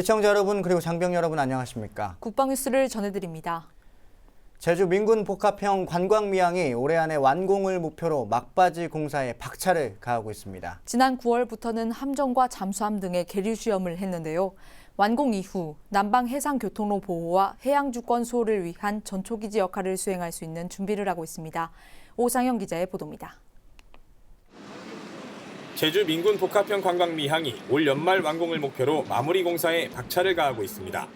시청자 여러분 그리고 장병 여러분 안녕하십니까? 국방뉴스를 전해드립니다. 제주 민군 복합형 관광미항이 올해 안에 완공을 목표로 막바지 공사에 박차를 가하고 있습니다. 지난 9월부터는 함정과 잠수함 등의 계류 시험을 했는데요. 완공 이후 남방 해상교통로 보호와 해양주권 수호를 위한 전초기지 역할을 수행할 수 있는 준비를 하고 있습니다. 오상영 기자의 보도입니다. 제주 민군 복합형 관광미항이 올 연말 완공을 목표로 마무리 공사에 박차를 가하고 있습니다.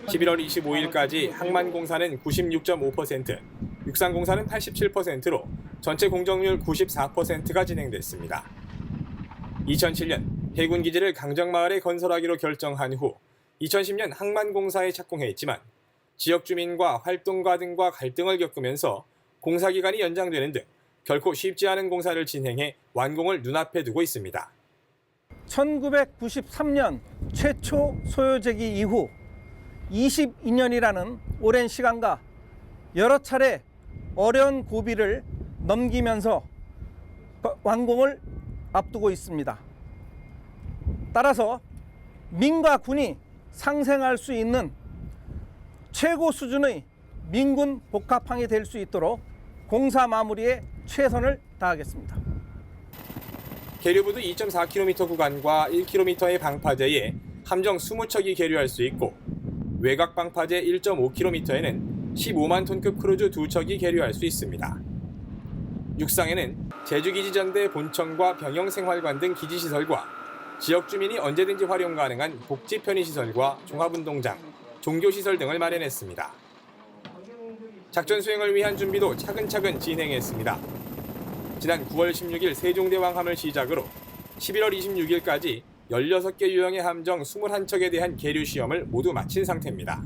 11월 25일까지 항만 공사는 96.5%, 육상 공사는 87%로 전체 공정률 94%가 진행됐습니다. 2007년 해군 기지를 강정마을에 건설하기로 결정한 후 2010년 항만 공사에 착공했지만 지역 주민과 활동가 등과 갈등을 겪으면서 공사 기간이 연장되는 등 결코 쉽지 않은 공사를 진행해 완공을 눈앞에 두고 있습니다. 1993년 최초 소요제기 이후 22년이라는 오랜 시간과 여러 차례 어려운 고비를 넘기면서 완공을 앞두고 있습니다. 따라서 민과 군이 상생할 수 있는 최고 수준의 민군 복합항이 될 수 있도록 공사 마무리에 최선을 다하겠습니다. 계류부두 2.4km 구간과 1km의 방파제에 함정 20척이 계류할 수 있고 외곽 방파제 1.5km에는 15만 톤급 크루즈 2척이 계류할 수 있습니다. 육상에는 제주기지전대 본청과 병영생활관 등 기지시설과 지역 주민이 언제든지 활용 가능한 복지 편의시설과 종합운동장, 종교시설 등을 마련했습니다. 작전 수행을 위한 준비도 차근차근 진행했습니다. 지난 9월 16일 세종대왕함을 시작으로 11월 26일까지 16개 유형의 함정 21척에 대한 계류 시험을 모두 마친 상태입니다.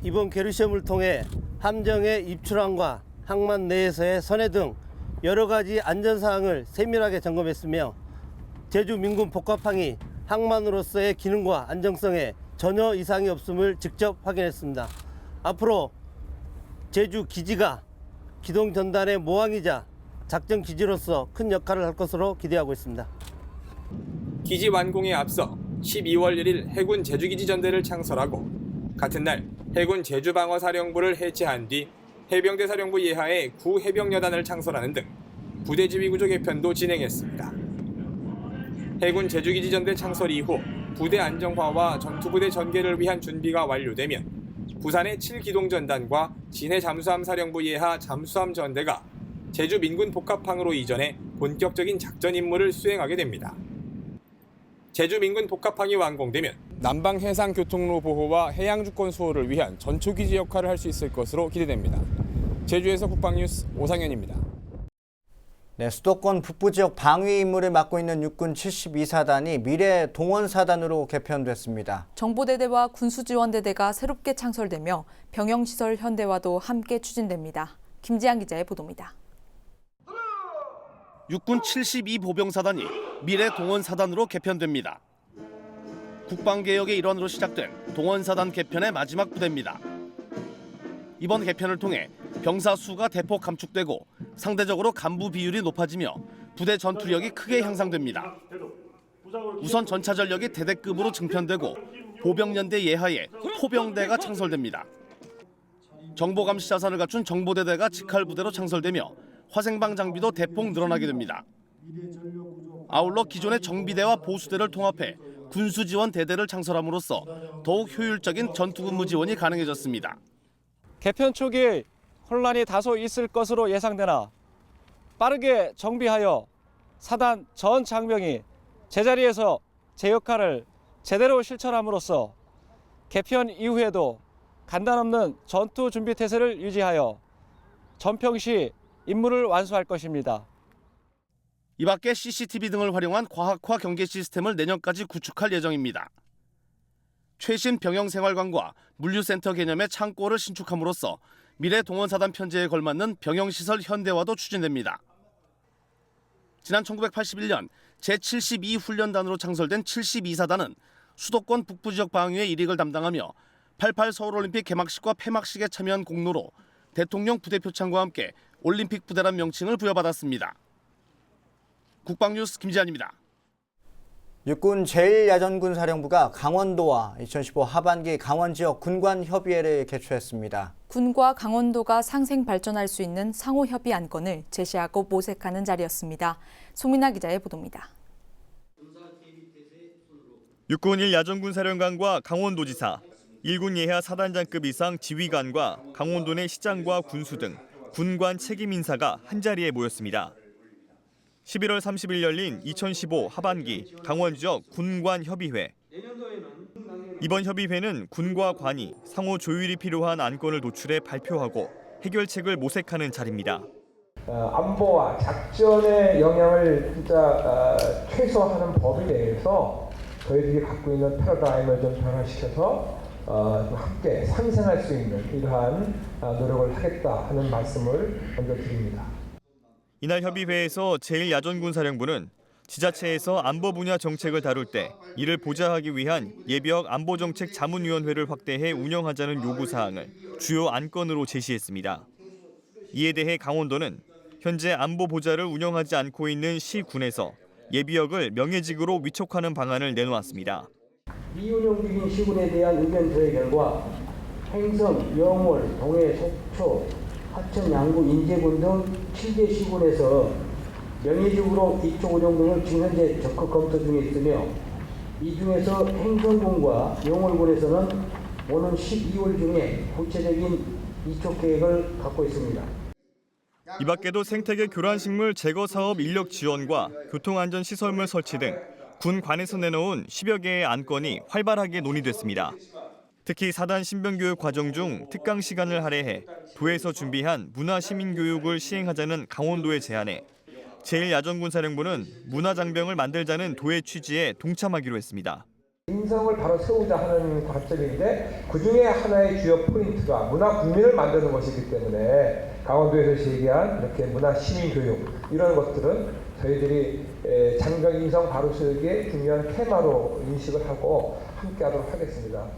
이번 계류 시험을 통해 함정의 입출항과 항만 내에서의 선회 등 여러 가지 안전사항을 세밀하게 점검했으며 제주 민군 복합항이 항만으로서의 기능과 안정성에 전혀 이상이 없음을 직접 확인했습니다. 앞으로 제주 기지가 기동 전단의 모항이자 작전 기지로서 큰 역할을 할 것으로 기대하고 있습니다. 기지 완공에 앞서 12월 1일 해군 제주기지 전대를 창설하고 같은 날 해군 제주방어사령부를 해체한 뒤 해병대 사령부 예하에 구해병여단을 창설하는 등 부대 지휘 구조 개편도 진행했습니다. 해군 제주기지 전대 창설 이후 부대 안정화와 전투부대 전개를 위한 준비가 완료되면 부산의 7기동전단과 진해 잠수함 사령부 예하 잠수함 전대가 제주 민군 복합항으로 이전해 본격적인 작전 임무를 수행하게 됩니다. 제주 민군 복합항이 완공되면 남방 해상 교통로 보호와 해양 주권 수호를 위한 전초기지 역할을 할 수 있을 것으로 기대됩니다. 제주에서 국방뉴스 오상현입니다. 네, 수도권 북부 지역 방위 임무를 맡고 있는 육군 72사단이 미래 동원사단으로 개편됐습니다. 정보대대와 군수지원대대가 새롭게 창설되며 병영시설 현대화도 함께 추진됩니다. 김지한 기자의 보도입니다. 육군 72보병사단이 미래 동원사단으로 개편됩니다. 국방개혁의 일환으로 시작된 동원사단 개편의 마지막 부대입니다. 이번 개편을 통해 병사 수가 대폭 감축되고 상대적으로 간부 비율이 높아지며 부대 전투력이 크게 향상됩니다. 우선 전차 전력이 대대급으로 증편되고 보병연대 예하에 포병대가 창설됩니다. 정보감시 자산을 갖춘 정보대대가 직할부대로 창설되며 화생방 장비도 대폭 늘어나게 됩니다. 아울러 기존의 정비대와 보수대를 통합해 군수지원대대를 창설함으로써 더욱 효율적인 전투근무 지원이 가능해졌습니다. 개편 초기 혼란이 다소 있을 것으로 예상되나 빠르게 정비하여 사단 전 장병이 제자리에서 제 역할을 제대로 실천함으로써 개편 이후에도 간단없는 전투 준비 태세를 유지하여 전평 시 임무를 완수할 것입니다. 이 밖에 CCTV 등을 활용한 과학화 경계 시스템을 내년까지 구축할 예정입니다. 최신 병영생활관과 물류센터 개념의 창고를 신축함으로써 미래 동원사단 편제에 걸맞는 병영시설 현대화도 추진됩니다. 지난 1981년 제72훈련단으로 창설된 72사단은 수도권 북부지역 방위의 일익을 담당하며 88 서울올림픽 개막식과 폐막식에 참여한 공로로 대통령 부대표창과 함께 올림픽 부대란 명칭을 부여받았습니다. 국방뉴스 김지한입니다. 육군 제1야전군사령부가 강원도와 2015 하반기 강원 지역 군관 협의회를 개최했습니다. 군과 강원도가 상생 발전할 수 있는 상호 협의 안건을 제시하고 모색하는 자리였습니다. 송민아 기자의 보도입니다. 육군 1야전군사령관과 강원도지사, 1군 예하 사단장급 이상 지휘관과 강원도 내 시장과 군수 등 군관 책임 인사가 한자리에 모였습니다. 11월 30일 열린 2015 하반기 강원 지역 군관 협의회. 이번 협의회는 군과 관이 상호 조율이 필요한 안건을 도출해 발표하고 해결책을 모색하는 자리입니다. 안보와 작전의 영향을 진짜 최소화하는 법에 대해서 저희들이 갖고 있는 패러다임을 좀 변화시켜서 함께 상생할 수 있는 이러한 노력을 하겠다 하는 말씀을 먼저 드립니다. 이날 협의회에서 제1야전군사령부는 지자체에서 안보 분야 정책을 다룰 때 이를 보좌하기 위한 예비역 안보정책 자문위원회를 확대해 운영하자는 요구사항을 주요 안건으로 제시했습니다. 이에 대해 강원도는 현재 안보 보좌를 운영하지 않고 있는 시군에서 예비역을 명예직으로 위촉하는 방안을 내놓았습니다. 미운영 중인 시군에 대한 의견 조회 결과 행성, 영월, 동해, 속초, 하천, 양구, 인제군 등 7개 시군에서 명예직으로 위촉 운영 등을 지금 현재 적극 검토 중에 있으며 이 중에서 행성군과 영월군에서는 오는 12월 중에 구체적인 위촉 계획을 갖고 있습니다. 이 밖에도 생태계 교란식물 제거 사업 인력 지원과 교통안전시설물 설치 등 군관에서 내놓은 10여 개의 안건이 활발하게 논의됐습니다. 특히 사단 신병교육 과정 중 특강 시간을 할애해 도에서 준비한 문화시민교육을 시행하자는 강원도의 제안에 제1야전군사령부는 문화장병을 만들자는 도의 취지에 동참하기로 했습니다. 인성을 바로 세우자 하는 관점인데 그중에 하나의 주요 포인트가 문화 국민을 만드는 것이기 때문에 강원도에서 제기한 이렇게 문화 시민 교육 이런 것들은 저희들이 장병 인성 바로 세우기에 중요한 테마로 인식을 하고 함께하도록 하겠습니다.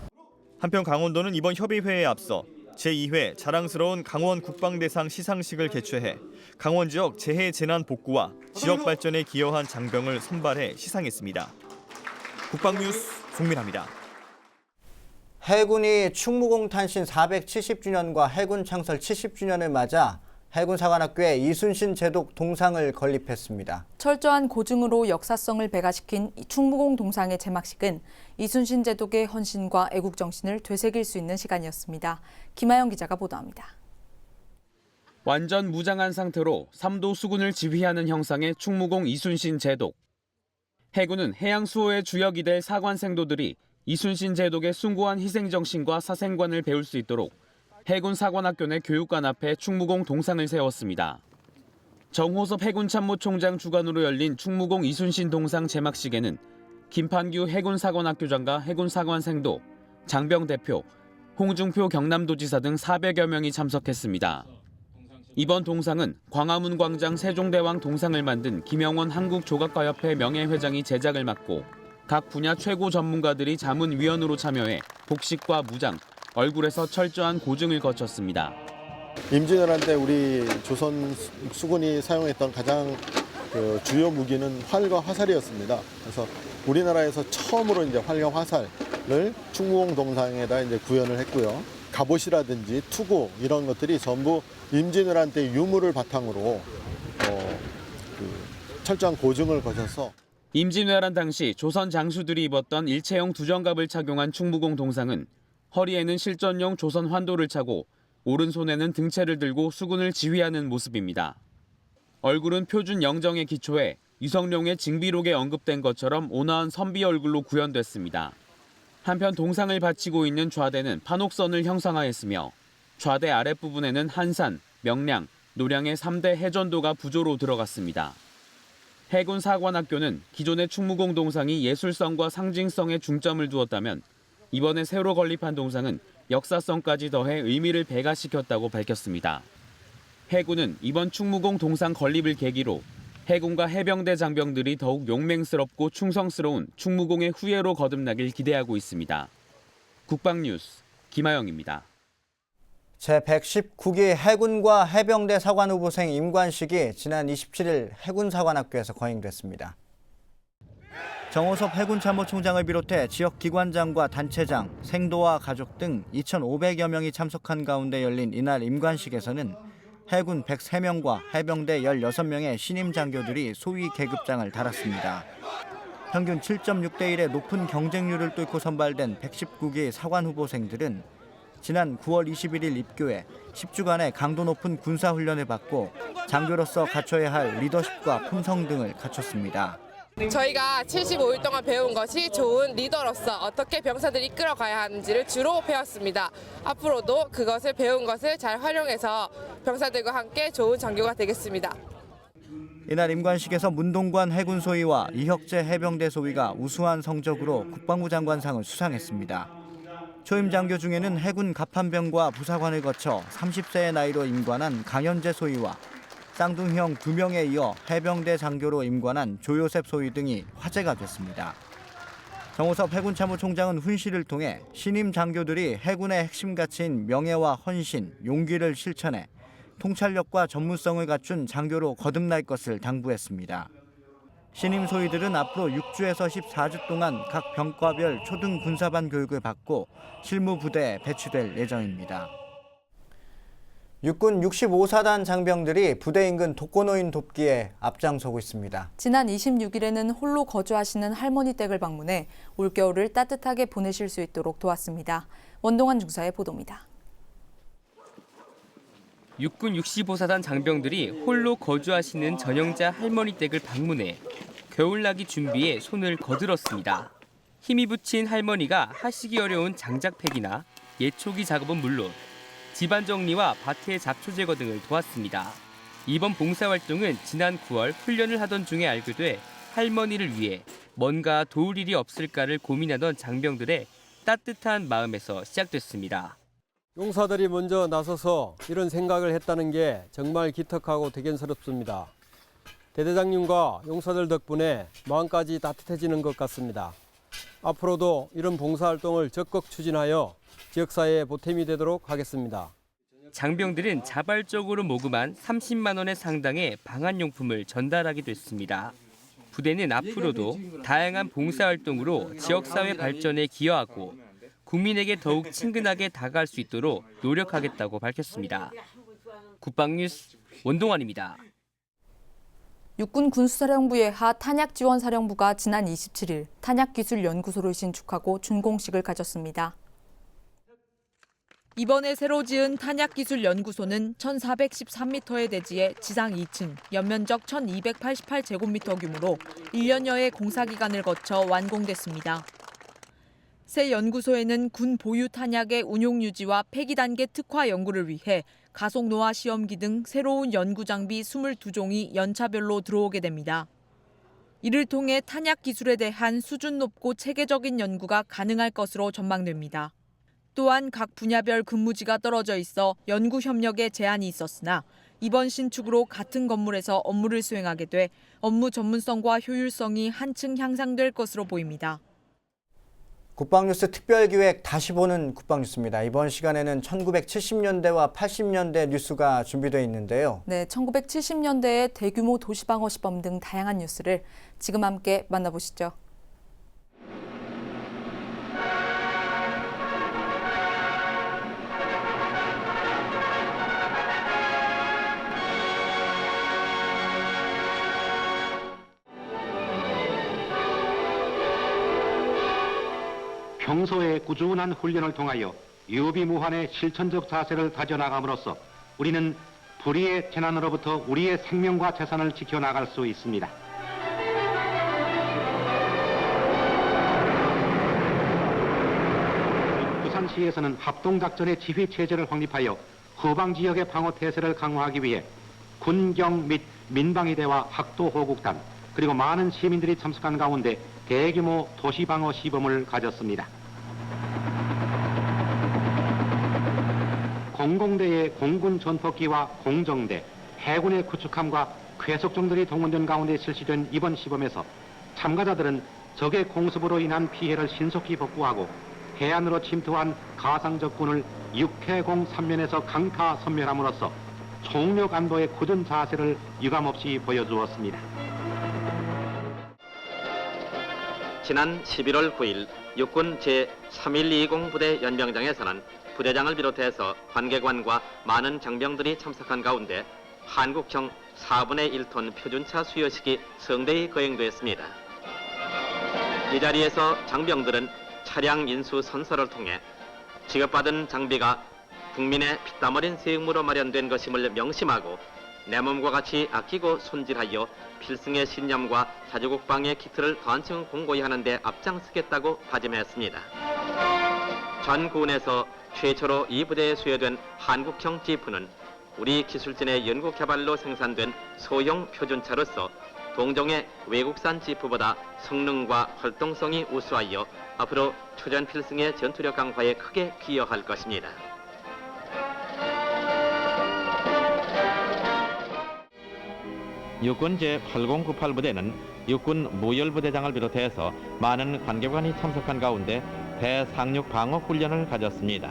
한편 강원도는 이번 협의회에 앞서 제2회 자랑스러운 강원 국방대상 시상식을 개최해 강원 지역 재해 재난 복구와 지역 발전에 기여한 장병을 선발해 시상했습니다. 국방뉴스 송민아입니다. 해군이 충무공 탄신 470주년과 해군 창설 70주년을 맞아 해군사관학교에 이순신 제독 동상을 건립했습니다. 철저한 고증으로 역사성을 배가시킨 충무공 동상의 제막식은 이순신 제독의 헌신과 애국정신을 되새길 수 있는 시간이었습니다. 김하영 기자가 보도합니다. 완전 무장한 상태로 3도 수군을 지휘하는 형상의 충무공 이순신 제독. 해군은 해양 수호의 주역이 될 사관생도들이 이순신 제독의 숭고한 희생정신과 사생관을 배울 수 있도록 해군사관학교 내 교육관 앞에 충무공 동상을 세웠습니다. 정호섭 해군참모총장 주관으로 열린 충무공 이순신 동상 제막식에는 김판규 해군사관학교장과 해군사관생도, 장병 대표, 홍중표 경남도지사 등 400여 명이 참석했습니다. 이번 동상은 광화문 광장 세종대왕 동상을 만든 김영원 한국조각가협회 명예회장이 제작을 맡고 각 분야 최고 전문가들이 자문위원으로 참여해 복식과 무장, 얼굴에서 철저한 고증을 거쳤습니다. 임진왜란 때 우리 조선 수군이 사용했던 가장 주요 무기는 활과 화살이었습니다. 그래서 우리나라에서 처음으로 이제 활과 화살을 충무공 동상에다 이제 구현을 했고요. 갑옷이라든지 투구 이런 것들이 전부 임진왜란 때 유물을 바탕으로 철저한 고증을 거쳐서 임진왜란 당시 조선 장수들이 입었던 일체형 두정갑을 착용한 충무공 동상은 허리에는 실전용 조선 환도를 차고 오른손에는 등채를 들고 수군을 지휘하는 모습입니다. 얼굴은 표준 영정에 기초해 유성룡의 징비록에 언급된 것처럼 온화한 선비 얼굴로 구현됐습니다. 한편 동상을 받치고 있는 좌대는 판옥선을 형상화했으며 좌대 아랫부분에는 한산, 명량, 노량의 3대 해전도가 부조로 들어갔습니다. 해군사관학교는 기존의 충무공 동상이 예술성과 상징성에 중점을 두었다면 이번에 새로 건립한 동상은 역사성까지 더해 의미를 배가시켰다고 밝혔습니다. 해군은 이번 충무공 동상 건립을 계기로 해군과 해병대 장병들이 더욱 용맹스럽고 충성스러운 충무공의 후예로 거듭나길 기대하고 있습니다. 국방뉴스 김하영입니다. 제119기 해군과 해병대 사관 후보생 임관식이 지난 27일 해군사관학교에서 거행됐습니다. 정호섭 해군참모총장을 비롯해 지역 기관장과 단체장, 생도와 가족 등 2,500여 명이 참석한 가운데 열린 이날 임관식에서는 해군 103명과 해병대 16명의 신임 장교들이 소위 계급장을 달았습니다. 평균 7.6대 1의 높은 경쟁률을 뚫고 선발된 119기 사관 후보생들은 지난 9월 21일 입교해 10주간의 강도 높은 군사훈련을 받고 장교로서 갖춰야 할 리더십과 품성 등을 갖췄습니다. 저희가 75일 동안 배운 것이 좋은 리더로서 어떻게 병사들을 이끌어가야 하는지를 주로 배웠습니다. 앞으로도 그것을 배운 것을 잘 활용해서 병사들과 함께 좋은 장교가 되겠습니다. 이날 임관식에서 문동관 해군 소위와 이혁재 해병대 소위가 우수한 성적으로 국방부 장관상을 수상했습니다. 초임 장교 중에는 해군 갑판병과 부사관을 거쳐 30세의 나이로 임관한 강현재 소위와 쌍둥이형 2명에 이어 해병대 장교로 임관한 조요셉 소위 등이 화제가 됐습니다. 정호섭 해군참모총장은 훈시를 통해 신임 장교들이 해군의 핵심 가치인 명예와 헌신, 용기를 실천해 통찰력과 전문성을 갖춘 장교로 거듭날 것을 당부했습니다. 신임 소위들은 앞으로 6주에서 14주 동안 각 병과별 초등 군사반 교육을 받고 실무 부대에 배치될 예정입니다. 육군 65사단 장병들이 부대 인근 독거노인 돕기에 앞장서고 있습니다. 지난 26일에는 홀로 거주하시는 할머니 댁을 방문해 올겨울을 따뜻하게 보내실 수 있도록 도왔습니다. 원동환 중사의 보도입니다. 육군 65사단 장병들이 홀로 거주하시는 전영자 할머니 댁을 방문해 겨울나기 준비에 손을 거들었습니다. 힘이 붙인 할머니가 하시기 어려운 장작팩이나 예초기 작업은 물론 집안 정리와 밭의 잡초 제거 등을 도왔습니다. 이번 봉사활동은 지난 9월 훈련을 하던 중에 알게 돼 할머니를 위해 뭔가 도울 일이 없을까를 고민하던 장병들의 따뜻한 마음에서 시작됐습니다. 용사들이 먼저 나서서 이런 생각을 했다는 게 정말 기특하고 대견스럽습니다. 대대장님과 용사들 덕분에 마음까지 따뜻해지는 것 같습니다. 앞으로도 이런 봉사활동을 적극 추진하여 지역사회에 보탬이 되도록 하겠습니다. 장병들은 자발적으로 모금한 30만 원의 상당의 방한용품을 전달하기도 했습니다. 부대는 앞으로도 다양한 봉사활동으로 지역사회 발전에 기여하고 국민에게 더욱 친근하게 다가갈 수 있도록 노력하겠다고 밝혔습니다. 국방뉴스 원동환입니다. 육군 군수사령부의 하 탄약지원사령부가 지난 27일 탄약기술연구소를 신축하고 준공식을 가졌습니다. 이번에 새로 지은 탄약기술연구소는 1,413m의 대지에 지상 2층, 연면적 1,288제곱미터 규모로 1년여의 공사기간을 거쳐 완공됐습니다. 새 연구소에는 군 보유 탄약의 운용 유지와 폐기 단계 특화 연구를 위해 가속 노화 시험기 등 새로운 연구 장비 22종이 연차별로 들어오게 됩니다. 이를 통해 탄약 기술에 대한 수준 높고 체계적인 연구가 가능할 것으로 전망됩니다. 또한 각 분야별 근무지가 떨어져 있어 연구 협력에 제한이 있었으나 이번 신축으로 같은 건물에서 업무를 수행하게 돼 업무 전문성과 효율성이 한층 향상될 것으로 보입니다. 국방뉴스 특별기획 다시 보는 국방뉴스입니다. 이번 시간에는 1970년대와 80년대 뉴스가 준비되어 있는데요. 네, 1970년대의 대규모 도시방어 시범 등 다양한 뉴스를 지금 함께 만나보시죠. 평소에 꾸준한 훈련을 통하여 유비무환의 실천적 자세를 다져나감으로써 우리는 불의의 재난으로부터 우리의 생명과 재산을 지켜나갈 수 있습니다. 부산시에서는 합동작전의 지휘체제를 확립하여 후방지역의 방어태세를 강화하기 위해 군경 및 민방위대와 학도호국단 그리고 많은 시민들이 참석한 가운데 대규모 도시방어 시범을 가졌습니다. 공공대의 공군 전폭기와 공정대, 해군의 구축함과 쾌속정들이 동원된 가운데 실시된 이번 시범에서 참가자들은 적의 공습으로 인한 피해를 신속히 복구하고 해안으로 침투한 가상적군을 육해공 3면에서 강타 섬멸함으로써 총력 안보의 굳은 자세를 유감없이 보여주었습니다. 지난 11월 9일 육군 제3120 부대 연병장에서는 부대장을 비롯해서 관계관과 많은 장병들이 참석한 가운데 한국형 4분의 1톤 표준차 수여식이 성대히 거행됐습니다. 이 자리에서 장병들은 차량 인수 선서를 통해 지급받은 장비가 국민의 피땀 어린 세금으로 마련된 것임을 명심하고 내 몸과 같이 아끼고 손질하여 필승의 신념과 자주국방의 기틀을 더 한층 공고히 하는 데 앞장서겠다고 다짐했습니다. 전 군에서 최초로 이 부대에 수여된 한국형 지프는 우리 기술진의 연구개발로 생산된 소형 표준차로서 동종의 외국산 지프보다 성능과 활동성이 우수하여 앞으로 초전 필승의 전투력 강화에 크게 기여할 것입니다. 육군 제8098 부대는 육군 무열부대장을 비롯해서 많은 관계관이 참석한 가운데 대상륙 방어 훈련을 가졌습니다.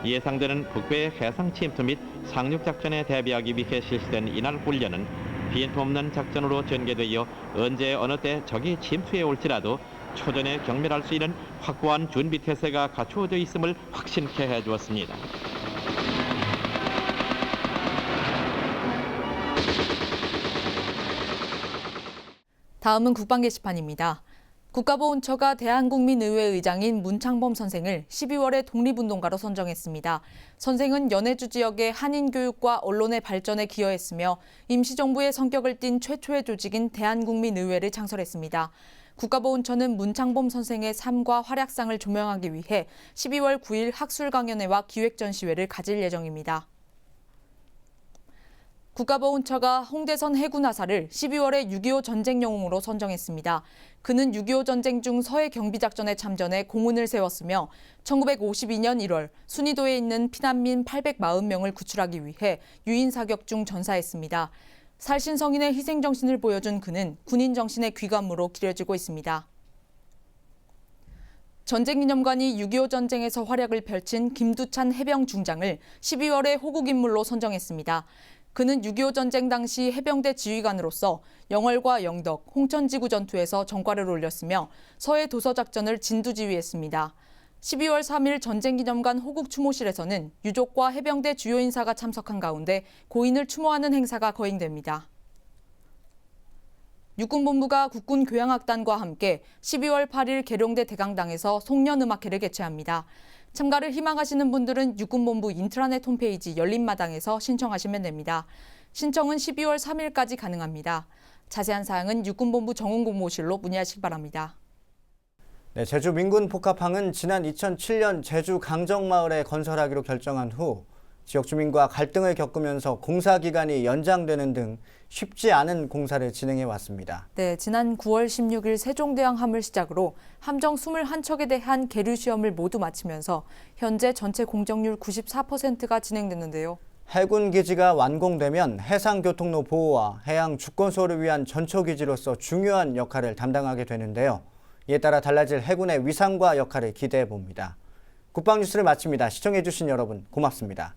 예상되는 북괴 해상 침투 및 상륙 작전에 대비하기 위해 실시된 이날 훈련은 빈틈없는 작전으로 전개되어 언제 어느 때 적이 침투해 올지라도 초전에 경멸할 수 있는 확고한 준비 태세가 갖추어져 있음을 확신케 해주었습니다. 다음은 국방 게시판입니다. 국가보훈처가 대한국민의회 의장인 문창범 선생을 12월에 독립운동가로 선정했습니다. 선생은 연해주 지역의 한인 교육과 언론의 발전에 기여했으며 임시정부의 성격을 띤 최초의 조직인 대한국민의회를 창설했습니다. 국가보훈처는 문창범 선생의 삶과 활약상을 조명하기 위해 12월 9일 학술강연회와 기획전시회를 가질 예정입니다. 국가보훈처가 홍대선 해군하사를 12월에 6.25 전쟁 영웅으로 선정했습니다. 그는 6.25 전쟁 중 서해 경비작전에 참전해 공훈을 세웠으며 1952년 1월 순위도에 있는 피난민 840명을 구출하기 위해 유인 사격 중 전사했습니다. 살신성인의 희생정신을 보여준 그는 군인정신의 귀감으로 기려지고 있습니다. 전쟁기념관이 6.25 전쟁에서 활약을 펼친 김두찬 해병 중장을 12월에 호국인물로 선정했습니다. 그는 6.25 전쟁 당시 해병대 지휘관으로서 영월과 영덕, 홍천지구 전투에서 전과를 올렸으며 서해 도서작전을 진두지휘했습니다. 12월 3일 전쟁기념관 호국추모실에서는 유족과 해병대 주요 인사가 참석한 가운데 고인을 추모하는 행사가 거행됩니다. 육군본부가 국군교향악단과 함께 12월 8일 계룡대 대강당에서 송년음악회를 개최합니다. 참가를 희망하시는 분들은 육군본부 인트라넷 홈페이지 열린마당에서 신청하시면 됩니다. 신청은 12월 3일까지 가능합니다. 자세한 사항은 육군본부 정훈공모실로 문의하시기 바랍니다. 네, 제주 민군 복합항은 지난 2007년 제주 강정마을에 건설하기로 결정한 후 지역 주민과 갈등을 겪으면서 공사 기간이 연장되는 등 쉽지 않은 공사를 진행해 왔습니다. 네, 지난 9월 16일 세종대왕함을 시작으로 함정 21척에 대한 계류 시험을 모두 마치면서 현재 전체 공정률 94%가 진행됐는데요. 해군 기지가 완공되면 해상교통로 보호와 해양 주권소를 위한 전초기지로서 중요한 역할을 담당하게 되는데요. 이에 따라 달라질 해군의 위상과 역할을 기대해 봅니다. 국방뉴스를 마칩니다. 시청해 주신 여러분 고맙습니다.